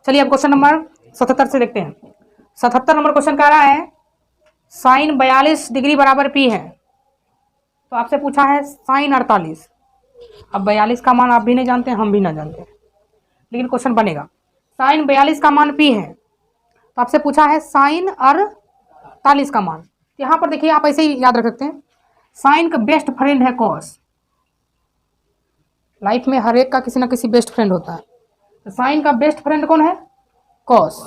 चलिए अब question number 77 से देखते हैं। 77 नंबर क्वेश्चन कह रहा है साइन 42 डिग्री बराबर पी है। तो आपसे पूछा है साइन 48। अब 42 का मान आप भी नहीं जानते, हम भी ना जानते, लेकिन क्वेश्चन बनेगा। साइन 42 का मान पी है, तो आपसे पूछा है साइन 48 का मान। यहाँ पर देखिए, आप ऐसे ही याद रख सकते हैं, साइन का बेस्ट फ्रेंड है कॉस। लाइफ में हर एक का किसी ना किसी बेस्ट फ्रेंड होता है। तो साइन का बेस्ट फ्रेंड कौन है? कॉस।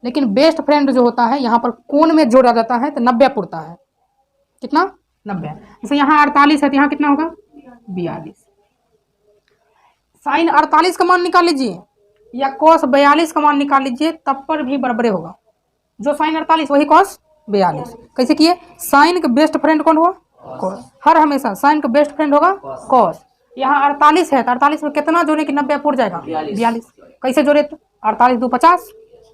लेकिन बेस्ट फ्रेंड जो होता है यहाँ पर कोण में जोड़ा जाता है तो 90 पुरता है। कितना? 90। जैसे यहाँ 48 है तो यहाँ कितना होगा? 42। साइन 48 का मान निकाल लीजिए या कॉस 42 का मान निकाल लीजिए, तब पर भी बराबर होगा। जो साइन 48 वही कॉस 42। कैसे किए? साइन का बेस्ट फ्रेंड कौन हुआ? कॉस। हर हमेशा साइन का बेस्ट फ्रेंड होगा कॉस। यहाँ 48 है तो 48 में कितना जोड़े कि 90 पुर जाएगा? 42। कैसे जोड़े? तो 48 2 50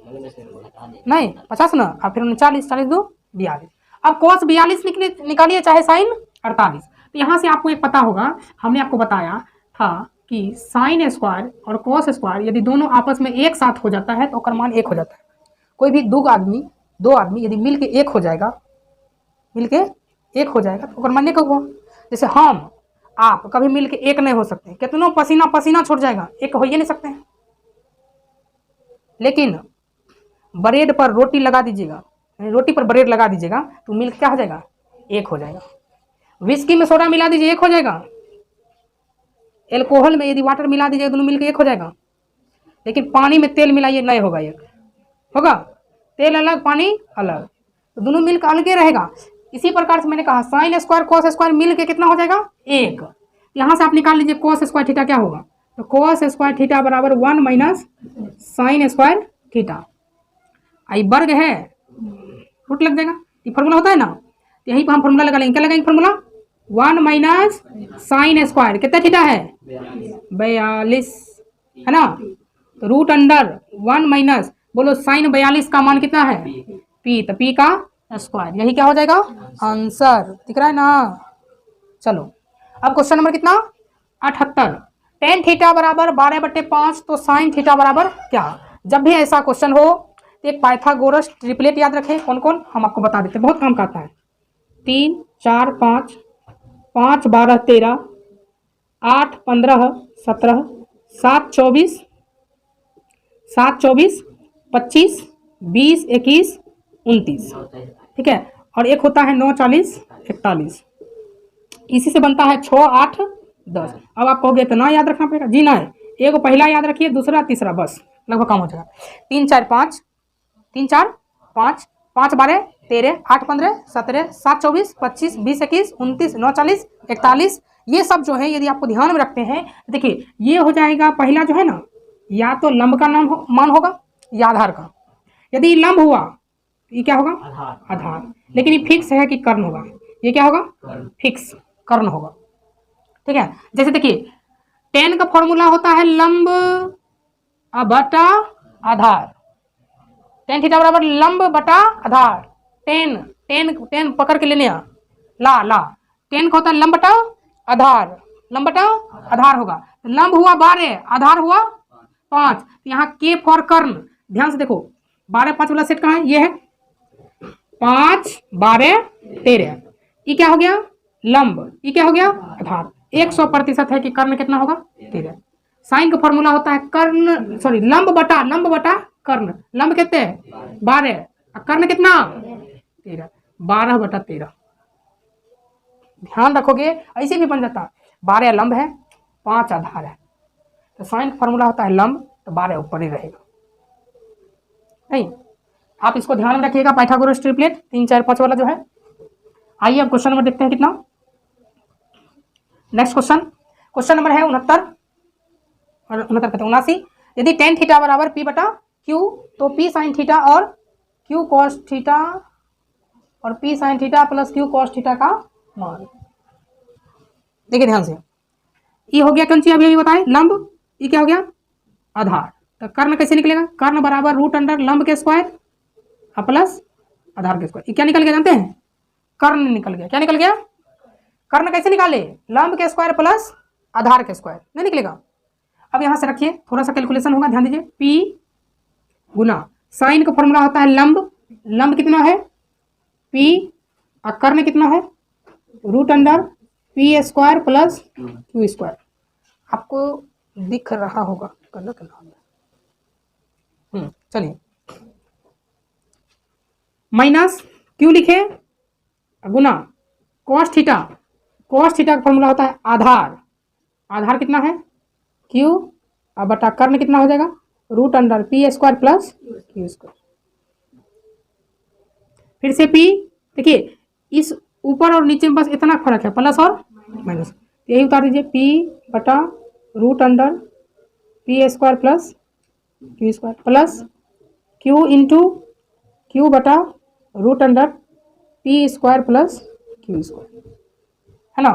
नहीं 50 ना, और फिर 40 40 2 42। अब cos 42 निकालिए चाहे साइन 48। तो यहाँ से आपको एक पता होगा, हमने आपको बताया था कि साइन स्क्वायर और cos स्क्वायर यदि दोनों आपस में एक साथ हो जाता है तो उसका मान एक हो जाता है। कोई भी दो आदमी यदि मिल के एक हो जाएगा तो उसका मान एक होगा। जैसे हम आप कभी मिल के एक नहीं हो सकते, कितनों पसीना छूट जाएगा, एक हो ही नहीं सकते हैं। लेकिन ब्रेड पर रोटी लगा दीजिएगा, रोटी पर ब्रेड लगा दीजिएगा तो मिल्क क्या हो जाएगा? एक हो जाएगा। विस्की में सोडा मिला दीजिए, एक हो जाएगा। एल्कोहल में यदि वाटर मिला दीजिएगा, दोनों मिलकर एक हो जाएगा। लेकिन पानी में तेल मिलाइए, नहीं होगा, एक होगा। तेल अलग पानी अलग, तो दोनों मिलकर अलग रहेगा। इसी प्रकार से मैंने कहा साइन स्क्वायर कॉस स्क्वायर मिल के कितना हो जाएगा? एक। यहाँ से आप निकाल लीजिए कॉस स्क्वायर थीटा क्या होगा? तो कॉस स्क्वायर थीटा बराबर 1 माइनस साइन स्क्वायर थीटा। आई वर्ग है, रूट लग जाएगा। ये फॉर्मूला होता है ना, तो यहीं पर हम फॉर्मूला लगा लेंगे। क्या लगाएंगे फॉर्मूला? 1 माइनस साइन स्क्वायर कितना थीटा है? 42 है ना। तो रूट अंडर 1 माइनस, बोलो साइन 42 का मान कितना है? पी। तो पी का स्क्वायर, यही क्या हो जाएगा? आंसर दिख रहा है ना। चलो अब क्वेश्चन नंबर कितना? 78। टेन थीटा बराबर 12/5 तो साइन थीटा बराबर क्या? जब भी ऐसा क्वेश्चन हो तो एक पाइथागोरस ट्रिपलेट याद रखें। कौन कौन? हम आपको बता देते हैं, बहुत काम का आता है। 3 4 5 5 12 13 8 15 17 7 24 25 20 21 29, ठीक है। और एक होता है 9 40 41। इसी से बनता है 6 8 10। अब आप कहोगे इतना याद रखना पड़ेगा? जी ना है, एक पहला याद रखिए, दूसरा तीसरा, बस लगभग काम हो जाएगा। 3 4 5 3 4 5 5 12 13 8 15 17 7 24 25 20 21 29 9 40 41। ये सब जो है यदि आपको ध्यान में रखते हैं, देखिए ये हो जाएगा पहला जो है ना, या तो लंब का मान होगा या आधार का। यदि लंब हुआ ये क्या होगा? आधार। लेकिन ये फिक्स है कि कर्ण होगा? ये क्या होगा? फिक्स कर्ण होगा, ठीक है। जैसे देखिए टेन का फॉर्मूला होता है लंब बटा आधार। टेन थीटा बराबर लंब बटा आधार। टेन पकड़ के लेने ला टेन का होता है लंब बटा आधार। लंब बटा आधार होगा। लंब हुआ 12, आधार हुआ 5। यहाँ के फॉर कर्ण, ध्यान से देखो 12 5 वाला सेट कहाँ है? ये है 5 12 13। ये क्या हो गया? लंब। ये क्या हो गया? आधार। 100% है कि कर्ण कितना होगा? 13। साइन का फॉर्मूला होता है कर्ण, सॉरी लंब बटा कर्ण। लंब कितने? 12, कर्ण कितना? 13। 12/13। ध्यान रखोगे ऐसे भी बन जाता। 12 लंब है, 5 आधार है, तो साइन का फॉर्मूला होता है लंब, तो 12 ऊपर ही रहेगा। नहीं, आप इसको ध्यान में रखिएगा। पाइथागोरस ट्रिपलेट 3 4 5 वाला जो है। आइए अब क्वेश्चन नंबर देखते हैं कितना। नेक्स्ट क्वेश्चन नंबर है 69 और 79 यदि टेन थीटा बराबर पी बटा क्यू तो पी साइन थीटा और क्यू कॉस थीटा और P sine theta plus Q cos theta का मान। देखिए ध्यान से, ये हो गया कौन सी? अभी बताएं लंब। ये क्या हो गया? आधार। तो कर्ण कैसे निकलेगा? कर्ण बराबर रूट अंडर लंब के स्क्वायर प्लस आधार के स्क्वायर। ये क्या निकल गया जानते हैं? कर्ण निकल गया। क्या निकल गया? कर्ण कैसे निकाले? लंब के स्क्वायर प्लस आधार के स्क्वायर। नहीं निकलेगा। अब यहां से रखिए, थोड़ा सा कैलकुलेशन होगा, ध्यान दीजिए। पी गुना साइन का फॉर्मूला होता है लंब, लंब कितना है p और कर्ण कितना है root under P square plus Q square. आपको दिख रहा होगा, करना चलिए माइनस क्यू लिखे गुना cos थीटा, cos थीटा का फॉर्मूला होता है आधार, आधार कितना है क्यू और बटा कर्ण कितना हो जाएगा root under P square plus Q square. फिर से p, देखिए इस ऊपर और नीचे में बस इतना फर्क है, प्लस और माइनस, यही उतार दीजिए p बटा root under P square plus Q square plus q into Q बटा root under P square plus Q square, है ना।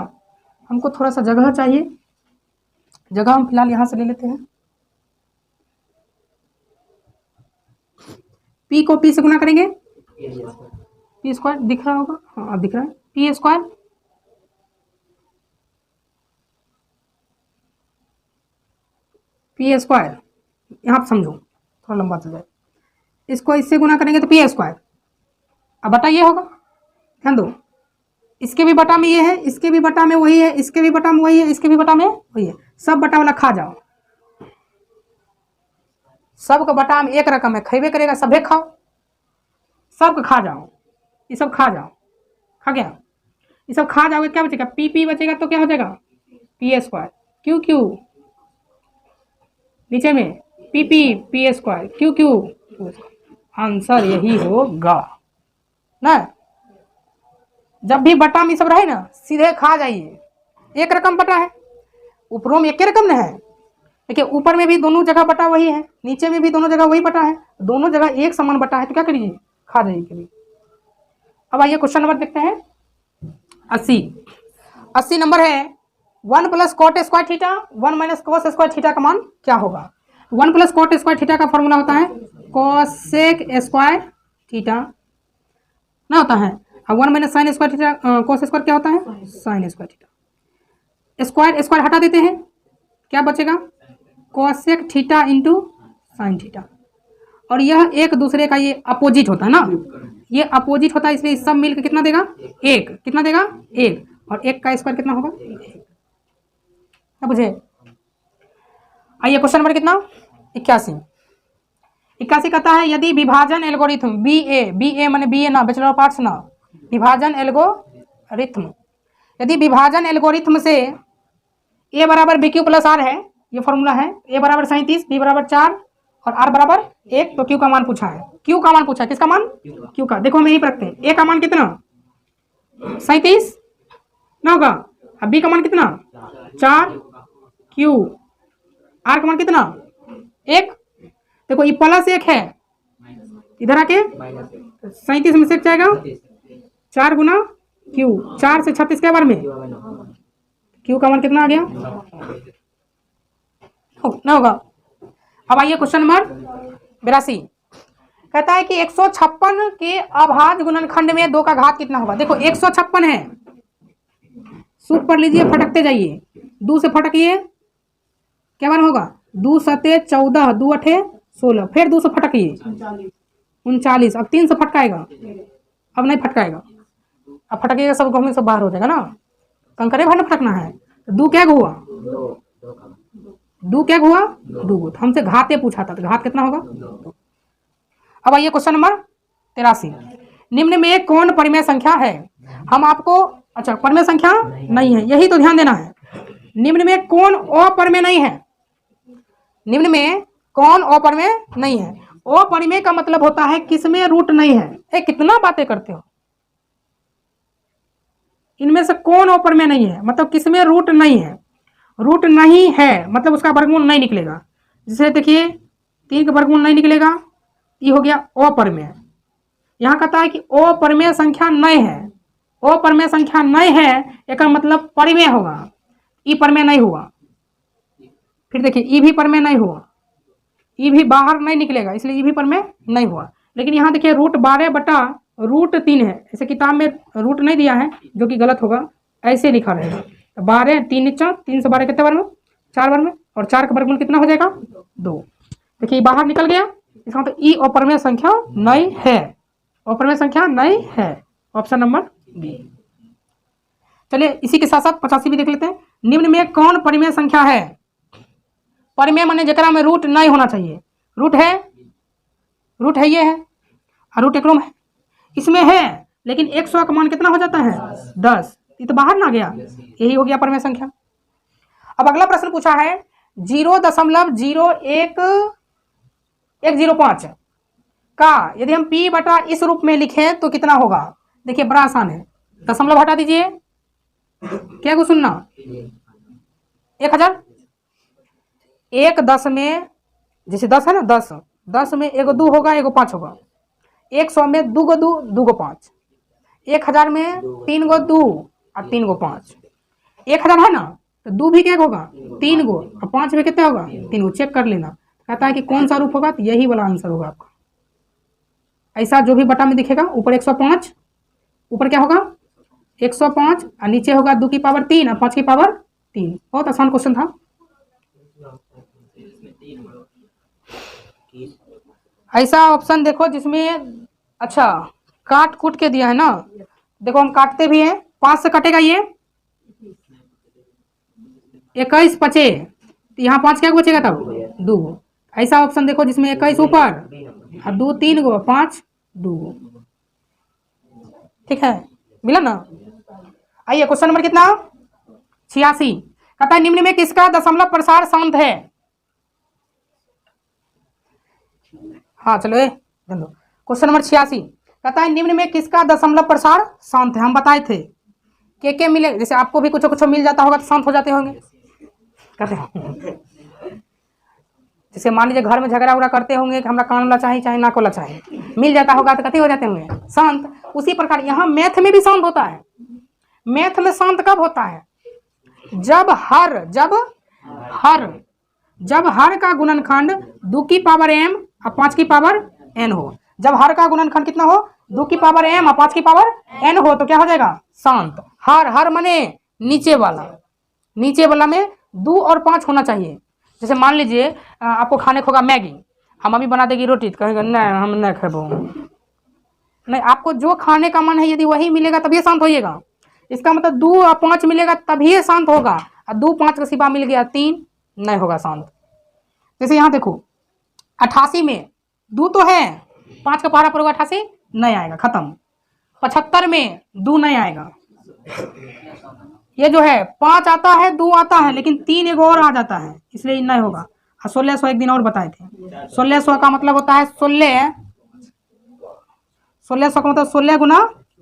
हमको थोड़ा सा जगह चाहिए, जगह हम फिलहाल यहाँ से ले लेते हैं। p को p से गुना करेंगे, पी स्क्वायर दिख रहा होगा, हाँ अब दिख रहा है पी स्क्वायर पी स्क्वायर, यहाँ पर समझो थोड़ा लंबा चल जाए, इसको इससे गुना करेंगे तो पी स्क्वायर, अब बटा ये होगा, ध्यान दो इसके भी बटा में ये है, इसके भी बटा में वही है, इसके भी बटा में वही है, इसके भी बटा में वही है, सब बटा वाला खा जाओ, सबका बटा में एक रकम है, खेबे करेगा सभे खाओ, सबका खा जाओ, ये सब खा जाओ, खा गया, ये सब खा जाओगे क्या बचेगा पी बचेगा, तो क्या हो जाएगा पी स्क्वायर क्यू क्यू नीचे में P square Q Q, answer यही होगा ना। जब भी बटा में सब रहे ना सीधे खा जाइए, एक रकम बटा है, ऊपरों में एक रकम न है, देखिए ऊपर में भी दोनों जगह बटा वही है, नीचे में भी दोनों जगह वही बटा है, दोनों जगह एक समान बटा है, तो क्या करिए खा जाइए करिए। अब आइए क्वेश्चन नंबर देखते हैं 80 नंबर है 1 plus cot square theta 1 minus cos square theta का मान क्या होगा। 1 प्लस कॉट स्क्वायर थीटा का फॉर्मूला होता है कॉसेक स्क्वायर थीटा ना होता है, और 1 minus sine square theta cos square क्या होता है sine square theta, square square हटा देते हैं क्या बचेगा cosec theta into sine theta, और यह एक दूसरे का ये अपोजिट होता है ना, ये अपोजिट होता है, इसलिए सब मिलकर कितना देगा एक, कितना देगा एक, और एक का स्क्वायर कितना होगा क्या बुझे। आइए क्वेश्चन नंबर कितना 81 कहता है यदि विभाजन एल्गोरिथम बी ए माने बी ए ना बैचलर ऑफ आर्ट्स ना, विभाजन एल्गोरिथम, यदि विभाजन एल्गोरिथम से ए बराबर बी क्यू प्लस आर है, ये फॉर्मूला है, ए बराबर 37 बी बराबर 4 और आर बराबर 1, तो क्यू का मान पूछा है, क्यू का मान पूछा है, किसका मान क्यू का, देखो हम यही पर रखते हैं, ए का मान कितना 37 ना होगा, अब बी का मान कितना 4, क्यू आर का मान कितना 1, देखो ये प्लस 1 है, इधर आके 37 में से जाएगा 4 गुना क्यू, 4 से 36 के बार में क्यू का मान कितना आ गया ना होगा। अब आइए क्वेश्चन नंबर 82 कहता है कि 156 के अभाज्य गुणनखंड में 2 का घात कितना होगा। देखो 156 है, सूत्र पढ़ लीजिए, फटकते जाइए, 2 से फटकिए क्या मान होगा 2 सते 14 2 अठे 16, फिर 2 से फटकिए 39, अब 3 से फटकाएगा, अब नहीं फटकाएगा, अब फटकेगा सब घूमने सब बाहर हो जाएगा ना, कंकरे भर फटकना है, तो 2 क्या हुआ 2 क्या हुआ 2, हमसे घाते पूछा था, तो घात कितना होगा 2। अब आइए क्वेश्चन नंबर 83 निम्न में कौन परिमेय संख्या है, हम आपको अच्छा परिमेय संख्या नहीं है, यही तो ध्यान देना है, निम्न में कौन अपरिमेय नहीं है, निम्न में कौन अपरिमेय नहीं है, अपरिमेय का मतलब होता है किसमें रूट नहीं है, कितना बातें करते हो, इनमें से कौन अपरिमेय नहीं है मतलब किसमें रूट नहीं है, रूट नहीं है मतलब उसका वर्गमूल नहीं निकलेगा, जैसे देखिए 3 का वर्गमूल नहीं निकलेगा, ये हो गया अपरिमेय। यहाँ कहता है कि अपरिमेय संख्या नहीं है, अपरिमेय संख्या नहीं है एक मतलब परिमेय होगा, ई परिमेय नहीं हुआ, फिर देखिए ई भी परिमेय नहीं हुआ, ई भी बाहर नहीं निकलेगा, इसलिए ई भी परिमेय नहीं हुआ। लेकिन यहाँ देखिए रूट 12 बटा रूट 3 है, ऐसे किताब में रूट नहीं दिया है जो कि गलत होगा, ऐसे लिखा रहेगा, तो 12 3 नीचा 3 से 12 कितने बार में 4 बार में, और 4 का वर्गमूल कितना हो जाएगा 2, देखिए बाहर निकल गया, इसका मतलब ई अपरिमेय संख्या नहीं है, अपरिमेय संख्या नहीं है। Option number B. चलिए इसी के साथ साथ 85 भी देख लेते हैं। निम्न में कौन परिमेय संख्या है? परिमेय माने जकरा में रूट नहीं होना चाहिए। रूट है, रूट है, ये है और रूट एकरो में है, इसमें है, लेकिन 100 का मान कितना हो जाता है 10, ये तो बाहर ना गया, यही हो गया परिमेय संख्या। अब अगला प्रश्न पूछा है 0.01105 का यदि हम p बटा इस रूप में लिखें तो कितना होगा? देखिए बड़ा आसान है, दशमलव हटा दीजिए, क्या को सुनना 1000, 1 10 में जैसे 10 है ना, 10 में एगो 2 होगा, एगो 5 होगा, 100 में 2 गो 2, 2 गो 5, 1000 में 3 गो 2 और 3 गो 5, 1000 है ना, तो 2 भी क्या होगा 3 गो और 5 में कितना होगा 3 गो। चेक कर लेना, कहता है कि कौन सा रूप होगा, तो यही वाला आंसर होगा आपका। ऐसा जो भी बटा में दिखेगा, ऊपर 105, ऊपर क्या होगा 105 और नीचे होगा 2 की पावर 3 और 5 की पावर 3। बहुत आसान क्वेश्चन था। ऐसा ऑप्शन देखो जिसमें अच्छा काट कूट के दिया है ना, देखो हम काटते भी हैं, 5 से कटेगा ये 21 बचे, तो यहाँ 5 क्या बचेगा तब 2। ऐसा ऑप्शन देखो जिसमें 21 ऊपर और 2 3 गो 5 2। ठीक है, मिला ना। आइए क्वेश्चन नंबर कितना 86, कहता है निम्न में किसका दशमलव प्रसार शांत है? हाँ चलो क्वेश्चन नंबर 86 कहता है निम्न में किसका दशमलव प्रसार शांत है? हम बताए थे के मिले, जैसे आपको भी कुछ कुछ मिल जाता होगा तो शांत हो जाते होंगे, कहते हैं जैसे मान लीजिए घर में झगड़ा उगड़ा करते होंगे कि हमरा कान वाला चाहिए चाहे नाक वाला चाहिए, मिल जाता होगा तो कथी हो जाते होंगे शांत। उसी प्रकार यहाँ मैथ में भी शांत होता है। मैथ में शांत कब होता है? जब हर का गुणनखंड 2 की पावर m और 5 की पावर n हो। जब हर का गुणनखंड कितना हो 2 की पावर m और 5 की पावर n हो तो क्या हो जाएगा शांत। हर मने नीचे वाला में 2 और 5 होना चाहिए। जैसे मान लीजिए आपको खाने को होगा मैगी, हम मम्मी बना देगी रोटी, तो कहेगा नहीं हम नहीं खेबो, नहीं, आपको जो खाने का मन है यदि वही मिलेगा तभी शांत होइएगा। इसका मतलब 2 और 5 मिलेगा तभी शांत होगा, और 2 5 का सिवा मिल गया 3 नहीं होगा शांत। जैसे यहाँ देखो 88 में 2 तो है, 5 का पहाड़ा पर होगा 88 नहीं आएगा, खत्म। 75 में 2 नहीं आएगा, ये जो है 5 आता है 2 आता है, लेकिन 3 एक और आ जाता है, इसलिए नहीं होगा। 1600 एक दिन और बताए थे, 1600 का मतलब होता है 1600 का मतलब 16 गुना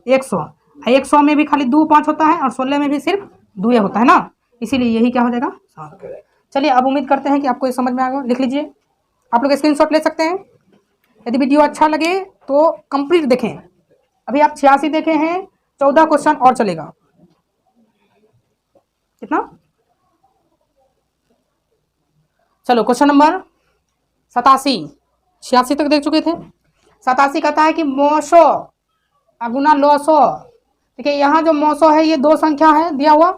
100, 100 में भी खाली 2 5 होता है और 16 में भी सिर्फ 2 होता है ना, इसीलिए यही क्या हो जाएगा शांत। चलिए अब उम्मीद करते हैं कि आपको ये समझ में आ गया। लिख लीजिए, आप लोग स्क्रीनशॉट ले सकते हैं। यदि वीडियो अच्छा लगे तो कंप्लीट देखें। अभी आप 86 देखे हैं, 14 क्वेश्चन और चलेगा। कितना? चलो क्वेश्चन नंबर 87, 86 तक देख चुके थे। 87 कहता है कि मौसो गुना लौसो। देखिए यहाँ जो मौसो है ये 2 संख्या है दिया हुआ,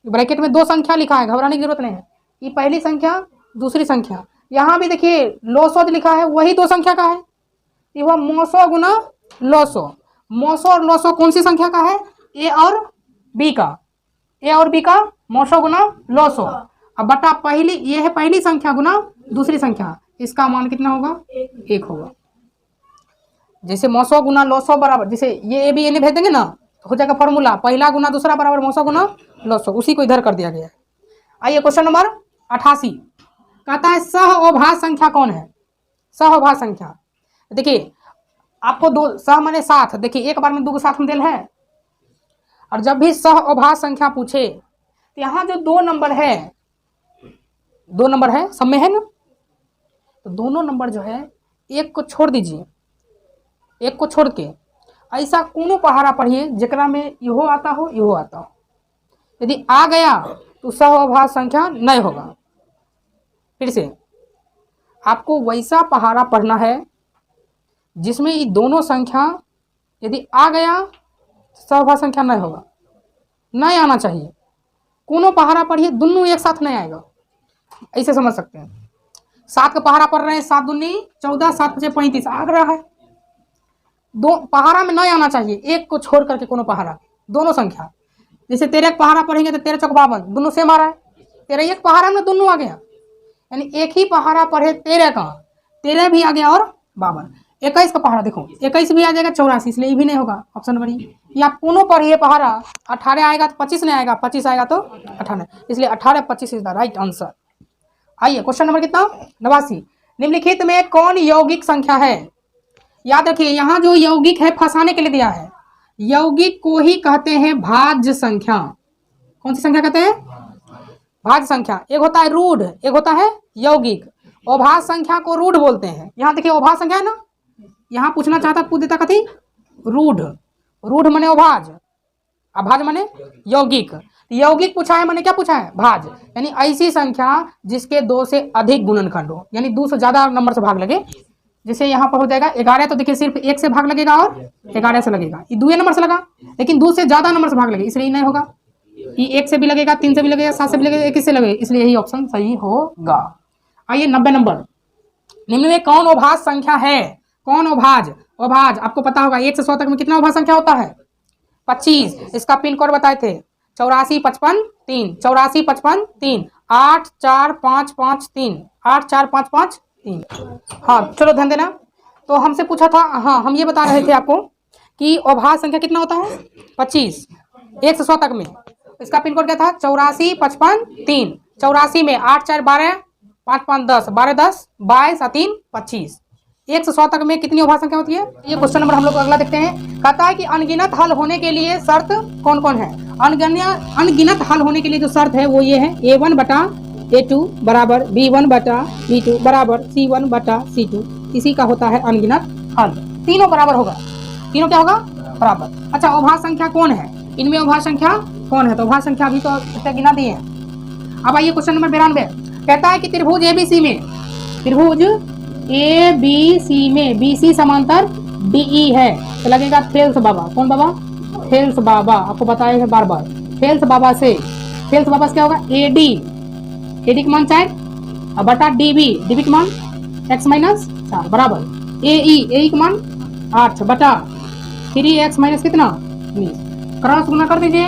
ब्रैकेट में 2 संख्या लिखा है, घबराने की जरूरत नहीं है। ये पहली संख्या दूसरी संख्या, यहाँ भी देखिए लौसो लिखा है, वही 2 संख्या का है। ये हुआ मौसो गुना लौसो। मौसो और लौसो कौन सी संख्या का है? ए और बी का, ए और बी का मौसो गुना लौसो। अब बटा पहली, ये है पहली संख्या गुना दूसरी संख्या, इसका मान कितना होगा 1 होगा। जैसे मौसो गुना लौसो बराबर, जैसे ये ए बी एन भेज देंगे ना तो हो जाएगा फॉर्मूला पहला गुना दूसरा बराबर मौसो गुना लौसो, उसी को इधर कर दिया गया है। आइए क्वेश्चन नंबर 88 कहता है सहअभाज्य संख्या कौन है? सहअभाज्य संख्या देखिए आपको 2 सह माने 7, देखिए एक बार में 2 को साथ में देल है, और जब भी सहअभाज्य संख्या पूछे तो यहाँ जो 2 नंबर है, 2 नंबर है सब में है ना, तो दोनों नंबर जो है एक को छोड़ दीजिए, एक को छोड़ के ऐसा कोनो पहाड़ा पढ़िए जकरा में इहो आता हो इहो आता हो। यदि आ गया तो सहअभाज्य संख्या नहीं होगा। फिर से आपको वैसा पहाड़ा पढ़ना है जिसमें ये दोनों संख्या यदि आ गया सहअभाज्य संख्या नहीं होगा, नहीं आना चाहिए। कोनो पहाड़ा पढ़िए दोनों एक साथ नहीं आएगा, ऐसे समझ सकते हैं। 7 का पहाड़ा पढ़ रहे हैं, 7 दूनी 14, 7 पचे 35 आ रहा है। दो पहाड़ा में नहीं आना चाहिए, एक को छोड़ करके कोनो पहाड़ा, दोनों संख्या। जैसे 13 का पहाड़ा पढ़ेंगे तो 13 चौक 52, दोनों सेम आ रहा है। 13 एक पहाड़ा में दोनों आ गया, यानी एक ही पहाड़ा पढ़े 13 का, 13 भी आ गया और 52। 21 का पहाड़ा देखो, 21 भी आ जाएगा 84, इसलिए ये भी नहीं होगा ऑप्शन नंबर ई। या दोनों पढ़िए पहाड़ा, 18 आएगा तो 25 नहीं आएगा, 25 आएगा तो 18, इसलिए 18 25 इज द राइट आंसर। आइए क्वेश्चन नंबर कितना 89, निम्नलिखित में कौन यौगिक संख्या है। याद रखिए यहाँ जो यौगिक है फंसाने के लिए दिया है, यौगिक को ही कहते हैं भाज्य संख्या। कौन सी संख्या कहते हैं, भाज्य संख्या। एक होता है रूढ़, एक होता है यौगिक। अभाज्य संख्या को रूढ़ बोलते हैं। यहाँ देखिए अभाज्य संख्या है ना, यहाँ पूछना चाहता पूछ देता कथी रूढ़, रूढ़ मने अभाज्य, अभाज्य मने यौगिक। यौगिक पूछा है मैंने क्या पूछा है भाज्य, यानी ऐसी संख्या जिसके 2 से अधिक गुणनखंड हो, यानी 2 से ज्यादा नंबर से भाग लगे। जैसे यहाँ पर हो जाएगा 11, तो देखिए सिर्फ 1 से भाग लगेगा और 11 से लगेगा, ये 2 नंबर से लगा, लेकिन 2 से ज्यादा नंबर से भाग लगे इसलिए नहीं होगा। ये 1 से भी लगेगा, 3 से भी लगेगा, 7 से भी लगेगा, 21 से लगेगा, इसलिए यही ऑप्शन सही होगा। आइए 90 नंबर, निम्न में कौन अभाज्य संख्या है। कौन अभाज्य, अभाज्य आपको पता होगा 1 से 100 तक में कितना अभाज्य संख्या होता है 25। इसका पिन कोड बताए थे 84 55 3, 84 55 3, 8 4 5 5 3, 8 4 5 5 3। हाँ चलो ध्यान देना, तो हमसे पूछा था, हाँ हम ये बता रहे थे आपको कि अभाज्य संख्या कितना होता है 25 1 से 100 तक में। इसका पिन कोड क्या था 84 55 3, 84 में 8 4 12 5 5 10, 12 10 22 3 25, 1 से 100 तक में कितनी अभाज्य संख्या होती है। ये क्वेश्चन नंबर हम लोग अगला देखते हैं। कहता है कि अनगिनत हल होने के लिए शर्त कौन कौन है। अनगिनत हल होने के लिए जो शर्त है वो ये है, A1 बटा A2 बराबर B1 बटा B2 बराबर C1 बटा C2, इसी का होता है अनगिनत हल। तीनों बराबर होगा, तीनों क्या होगा बराबर। अच्छा अभाज्य संख्या कौन है, इनमें अभाज्य संख्या कौन है, तो अभाज्य संख्या अभी तो कितने गिना दिए हैं। अब आइए क्वेश्चन नंबर 92, कहता है कि त्रिभुज ABC में, त्रिभुज ABC में BC समांतर DE है, तो लगेगा थेल्स बाबा। कौन बाबा, थेल्स बाबा, आपको बताया है बार बार। थेल्स बाबा से, थेल्स बाबा से क्या होगा AD, AD का मान 4 और बटा DB, DB का मान x माइनस 4 बराबर AE का मान 8 बटा 3x माइनस कितना 19। क्रॉस गुना कर दीजिए,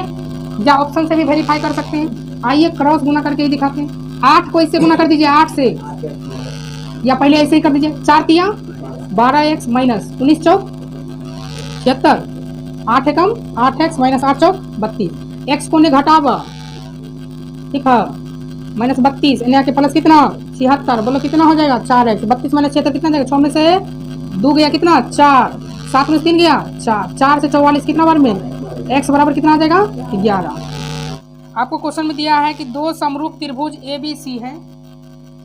या ऑप्शन से भी वेरीफाई कर सकते हैं। आइए क्रॉस गुना करके ही दिखाते हैं। 8 को इससे गुना कर दीजिए 8 से, या पहले ऐसे ही कर दीजिए। 4 तिया 12x माइनस 19 चौक 76, 8 एकम 8x माइनस 8 चौक 32, x को ने घटावा ठीक है माइनस 32, इन्हें आके प्लस कितना 76, बोलो कितना हो जाएगा 4x, 32 माइनस 76 कितना जाएगा, 6 में से 2 गया कितना 4, 7 में 3 गया 4, 4 से 44 कितना बार में x बराबर कितना आ जाएगा 11। आपको क्वेश्चन में दिया है कि 2 समरूप त्रिभुज ABC है,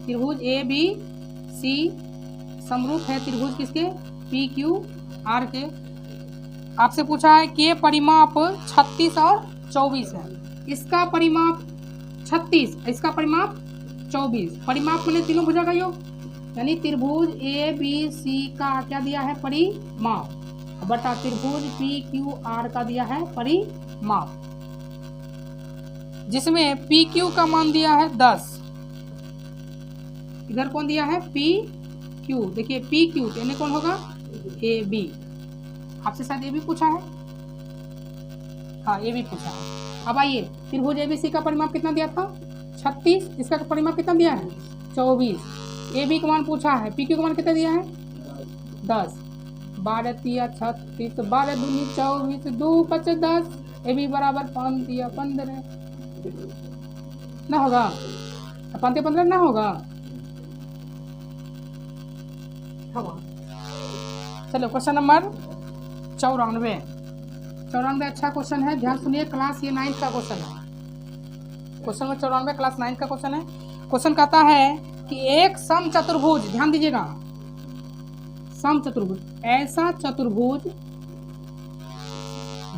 त्रिभुज ABC समरूप है त्रिभुज किसके PQR के। आपसे पूछा है कि परिमाप 36 और 24 है, इसका परिमाप 36, इसका परिमाप 24, परिमाप मैंने तीनों भुजा का योग, यानी त्रिभुज ABC का क्या दिया है परिमाप बटा त्रिभुज PQR का दिया है परिमाप, जिसमें PQ का मान दिया है 10, इधर कौन दिया है PQ, देखिए PQ तो इन्हें कौन होगा AB। आपसे शायद AB पूछा है, हाँ AB पूछा है। अब आइए त्रिभुज ABC का परिमाप कितना दिया था 36, इसका परिमाप कितना दिया है 24, AB का मान पूछा है, PQ का मान कितना दिया है 10, 12 तिया 36, 12 दूनी 24, 2 5 10, AB बराबर 5 तिया 15 ना होगा, 5 15 ना होगा। चलो क्वेश्चन नंबर 94 अच्छा क्वेश्चन है, ध्यान सुनिए। क्लास ये 9 का क्वेश्चन है, क्वेश्चन नंबर 94 क्लास 9 का क्वेश्चन है। क्वेश्चन कहता है कि एक समचतुर्भुज, ध्यान दीजिएगा, समचतुर्भुज ऐसा चतुर्भुज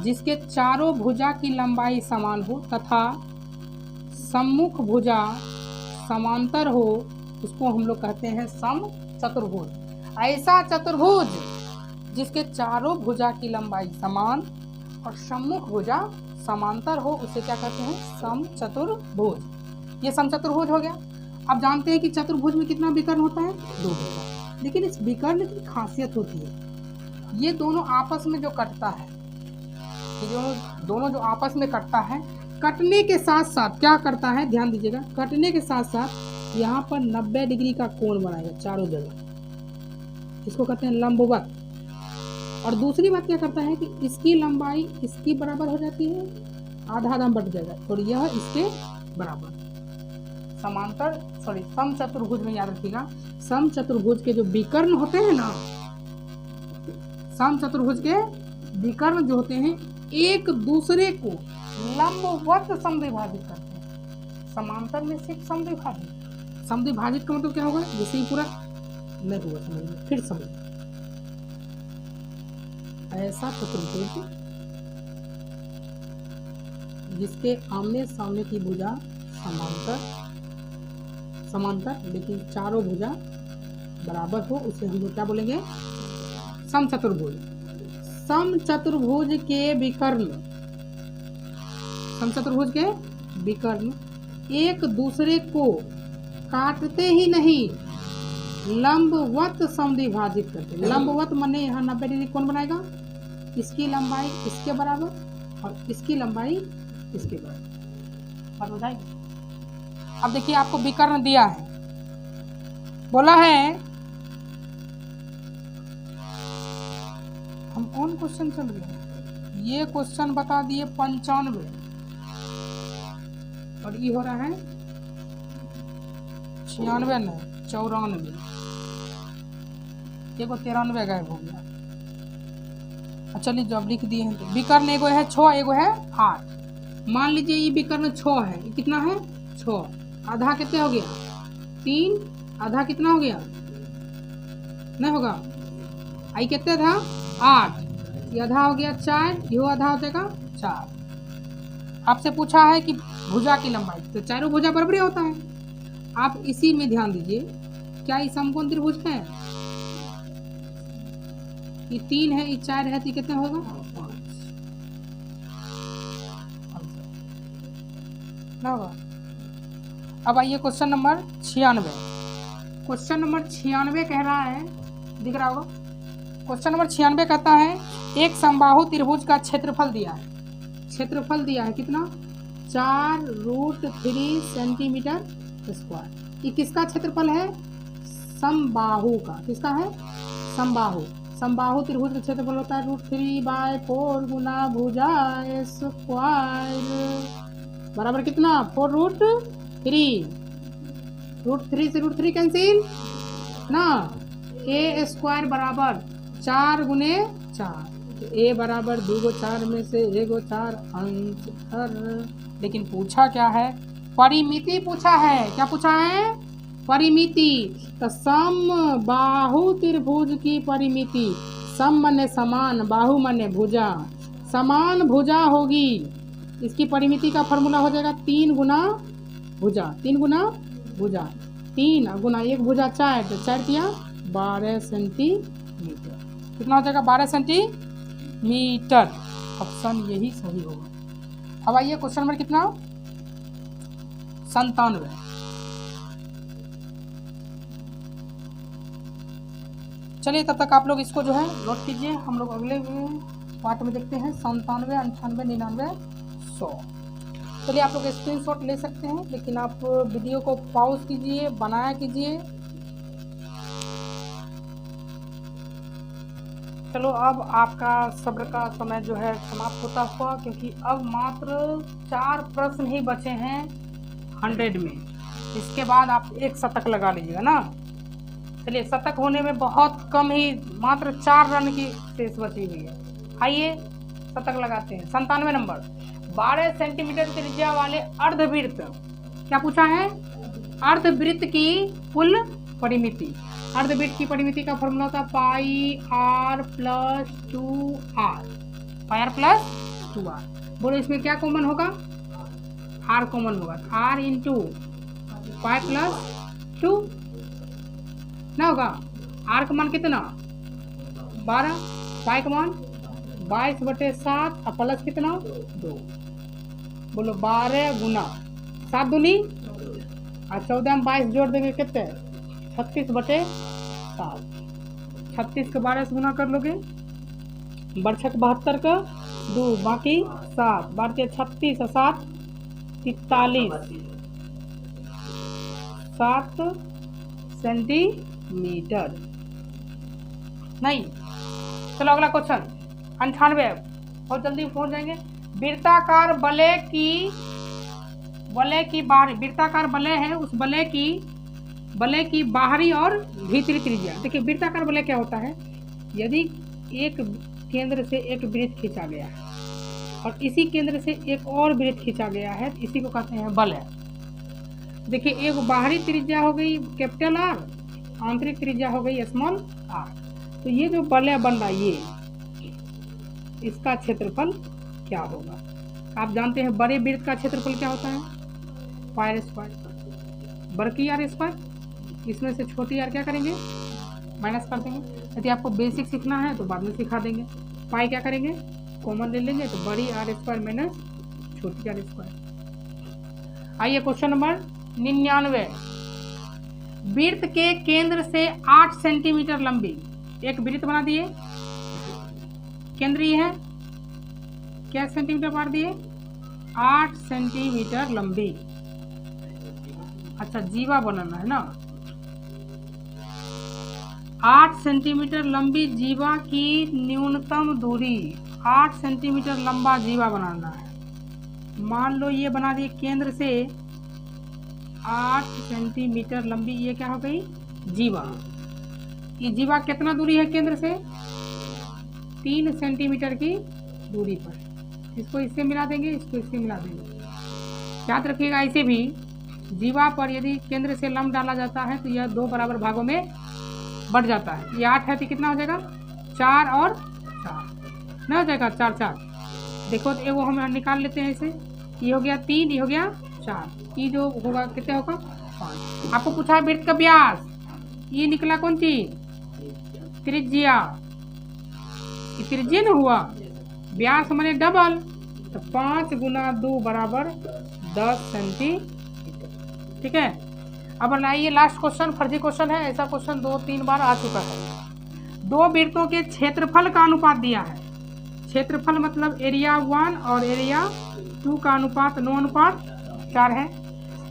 जिसके चारों भुजा की लंबाई समान हो तथा सम्मुख भुजा समांतर हो, उसको हम लोग कहते हैं समचतुर्भुज। ऐसा चतुर्भुज जिसके चारों भुजा की लंबाई समान और सम्मुख भुजा समांतर हो, उसे क्या कहते हैं समचतुर्भुज। ये समचतुर्भुज हो गया। आप जानते हैं कि चतुर्भुज में कितना विकर्ण होता है? 2 विकर्ण। लेकिन इस विकर्ण की खासियत होती है, ये दोनों आपस में जो कटता है, ये दोनों जो आपस में कटता है, कटने के साथ साथ क्या करता है, ध्यान दीजिएगा, कटने के साथ साथ यहाँ पर 90 डिग्री का कोण बनाएगा चारों जगह, इसको कहते हैं लंबवत। और दूसरी बात क्या करता है कि इसकी लंबाई इसकी बराबर हो जाती है, आधा आधा बढ़ जाएगा, और यह इसके बराबर। समांतर समचतुर्भुज में याद रखिएगा, समचतुर्भुज के जो विकर्ण होते हैं ना, समचतुर्भुज के विकर्ण जो होते हैं एक दूसरे को लंबवत समद्विभाजित करते हैं। समांतर में सिर्फ समद्विभाजित, समद्विभाजित का मतलब क्या होगा, जैसे ही पूरा नहीं हुआ, समझ में, फिर समझ। ऐसा चतुर्भुज जिसके आमने सामने की भुजा समांतर लेकिन चारों भुजा बराबर हो, उसे हम लोग क्या बोलेंगे, समचतुर्भुज। समचतुर्भुज के विकर्ण, समचतुर्भुज के विकर्ण एक दूसरे को काटते ही नहीं, लंबवत समद्विभाजित करते। लंबवत माने यहाँ 90 डिग्री कौन बनाएगा, इसकी लंबाई इसके बराबर और इसकी लंबाई इसके बराबर। बात बताएगी। अब देखिए आपको विकर्ण दिया है, बोला है, हम कौन क्वेश्चन चल रहे हैं, ये क्वेश्चन बता दिए 95 और ये हो रहा है 96 नहीं 94, एगो 93 गायब हो गया। चलिए जब लिख दिए हैं तो विकर्ण एगो है 6, एगो है 8। मान लीजिए ये विकर्ण 6 है, ये कितना है 6, आधा कितने हो गया 3, आधा कितना हो गया, नहीं होगा, आई कितने था 8, ये आधा हो गया 4, ये आधा हो जाएगा 4। आपसे पूछा है कि भुजा की लंबाई, तो चारों भुजा बराबर ही होता है। आप इसी में ध्यान दीजिए, क्या ये समकोण त्रिभुज है, ये 3 है, ये 4 है, तो कितने होगा 5 ना होगा। अब आइए क्वेश्चन नंबर 96। क्वेश्चन नंबर 96 कह रहा है, दिख रहा होगा, क्वेश्चन नंबर 96 कहता है एक समबाहु त्रिभुज का क्षेत्रफल दिया है, क्षेत्रफल दिया है कितना, 4√3 सेंटीमीटर स्क्वायर। ये किसका क्षेत्रफल है, समबाहु का। किसका है, समबाहु। समबाहु त्रिभुज का क्षेत्रफल होता है √3/4 गुना भुजा स्क्वायर बराबर कितना, 4√3। √3 से √3 कैंसिल ना, a स्क्वायर बराबर 4 गुने 4, तो a बराबर 2 गो 4 में से 1 गो 4 आंसर। लेकिन पूछा क्या है, परिमिति पूछा है। क्या पूछा है, परिमिति। तो समबाहु त्रिभुज की परिमिति, सम माने समान, बाहु माने भुजा, समान भुजा होगी, इसकी परिमिति का फॉर्मूला हो जाएगा 3 गुना भुजा, 3 गुना भुजा, 3 गुना 1 भुजा 4, तो 4 किया 12 सेंटीमीटर। कितना हो जाएगा 12 सेंटीमीटर। ऑप्शन यही सही होगा। अब आइए क्वेश्चन नंबर कितना, 97। चलिए तब तक आप लोग इसको जो है नोट कीजिए, हम लोग अगले पार्ट में देखते हैं 97, 98, 99, 100। चलिए आप लोग स्क्रीनशॉट ले सकते हैं, लेकिन आप वीडियो को पॉज कीजिए, बनाया कीजिए। चलो अब आपका सब्र का समय जो है समाप्त होता हुआ, क्योंकि अब मात्र 4 प्रश्न ही बचे हैं 100 में। इसके बाद आप एक शतक लगा लीजिएगा ना। चलिए शतक होने में बहुत कम ही, मात्र 4 रन की शेष बची हुई है। आइए शतक लगाते हैं। 97 नंबर, 12 सेंटीमीटर त्रिज्या वाले अर्धवृत्त, क्या पूछा है, अर्धवृत्त की कुल परिमिति। अर्धवृत्त की परिमिति का फॉर्मूला होता है πr + 2r, πr + 2r। बोलो इसमें क्या कॉमन होगा, r कॉमन होगा, r इंटू पाई + 2 ना होगा। r का मान कितना 12, पाई का मान 22/7 और प्लस कितना 2। बोलो 12 गुना 7 दूनी और 14 में 22 जोड़ देंगे कितने 36/7। 36 को 12 से गुना कर लोगे, बरछक 72 का 2 बाकी 7 बारह 36 और 7 43 7 सेंटीमीटर। नहीं, चलो अगला क्वेश्चन 98, बहुत जल्दी पहुंच जाएंगे। वृत्ताकार वलय की बाहरी, वृत्ताकार वलय है, उस वलय की बाहरी और भीतरी त्रिज्या। देखिए वृत्ताकार वलय क्या होता है, यदि एक केंद्र से एक वृत्त खींचा गया है और इसी केंद्र से एक और वृत्त खींचा गया है, इसी को कहते हैं वलय। देखिए एक बाहरी त्रिज्या हो गई कैपिटल आर, आंतरिक त्रिज्या हो गई स्मॉल आर। तो ये जो वलय बन रहा है ये, इसका क्षेत्रफल क्या होगा? आप जानते हैं बड़े वृत्त का क्षेत्रफल क्या होता है, पाई स्क्वायर, बड़की आर स्क्वायर। इसमें से छोटी आर क्या करेंगे, माइनस कर देंगे। यदि आपको बेसिक सीखना है तो बाद में सिखा देंगे। पाई क्या करेंगे, कॉमन ले लेंगे, तो बड़ी आर स्क्वायर माइनस छोटी आर स्क्वायर। आइए क्वेश्चन नंबर 99, वृत्त के केंद्र से 8 सेंटीमीटर लंबी एक वृत्त बना दिए, केंद्र ये है, क्या सेंटीमीटर मार दिए 8 सेंटीमीटर लंबी। अच्छा जीवा बनाना है ना, 8 सेंटीमीटर लंबी जीवा की न्यूनतम दूरी, 8 सेंटीमीटर लंबा जीवा बनाना है। मान लो ये बना दिए केंद्र से 8 सेंटीमीटर लंबी, ये क्या हो गई जीवा। ये जीवा कितना दूरी है केंद्र से, 3 सेंटीमीटर की दूरी पर। इसको इससे मिला देंगे, इसको इससे मिला देंगे। याद रखिएगा ऐसे भी जीवा पर यदि केंद्र से लंब डाला जाता है तो यह 2 बराबर भागों में बढ़ जाता है। ये 8 है तो कितना हो जाएगा 4 और 4 नहीं हो जाएगा 4 4। देखो तो वो हम निकाल लेते हैं ऐसे, ये हो गया 3, ये हो गया 4, ये जो होगा कितना होगा 5। आपको पूछा है वृत्त का व्यास, ये निकला कौन चीज त्रिज्या, ये त्रिज्या न हुआ, व्यास मैंने डबल, तो 5 गुना 2 बराबर 10 सेंटीमीटर। ठीक है, अब लाइए लास्ट क्वेश्चन, फर्जी क्वेश्चन है, ऐसा क्वेश्चन 2-3 बार आ चुका है। 2 वृत्तों के क्षेत्रफल का अनुपात दिया है, क्षेत्रफल मतलब एरिया 1 और एरिया 2 का अनुपात 9:4 है।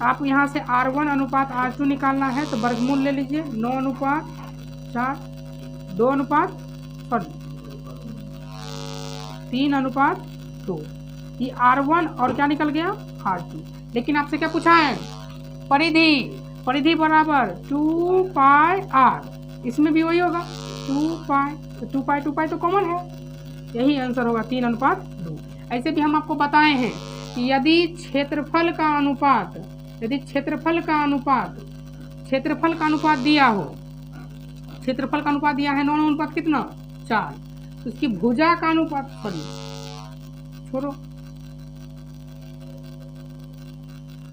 आप यहाँ से R1 अनुपात R2 निकालना है तो वर्गमूल ले लीजिए, 9:4 3:2। ये R1 और क्या निकल गया R2। लेकिन आपसे क्या पूछा है, परिधि बराबर 2 पाई r, इसमें भी वही होगा 2 पाई, तो 2 पाई तो कॉमन है, यही आंसर होगा 3:2। ऐसे भी हम आपको बताए हैं कि यदि क्षेत्रफल का अनुपात दिया हो, क्षेत्रफल का अनुपात दिया है 9 अनुपात कितना 4, तो उसकी भुजा का अनुपात छोड़ो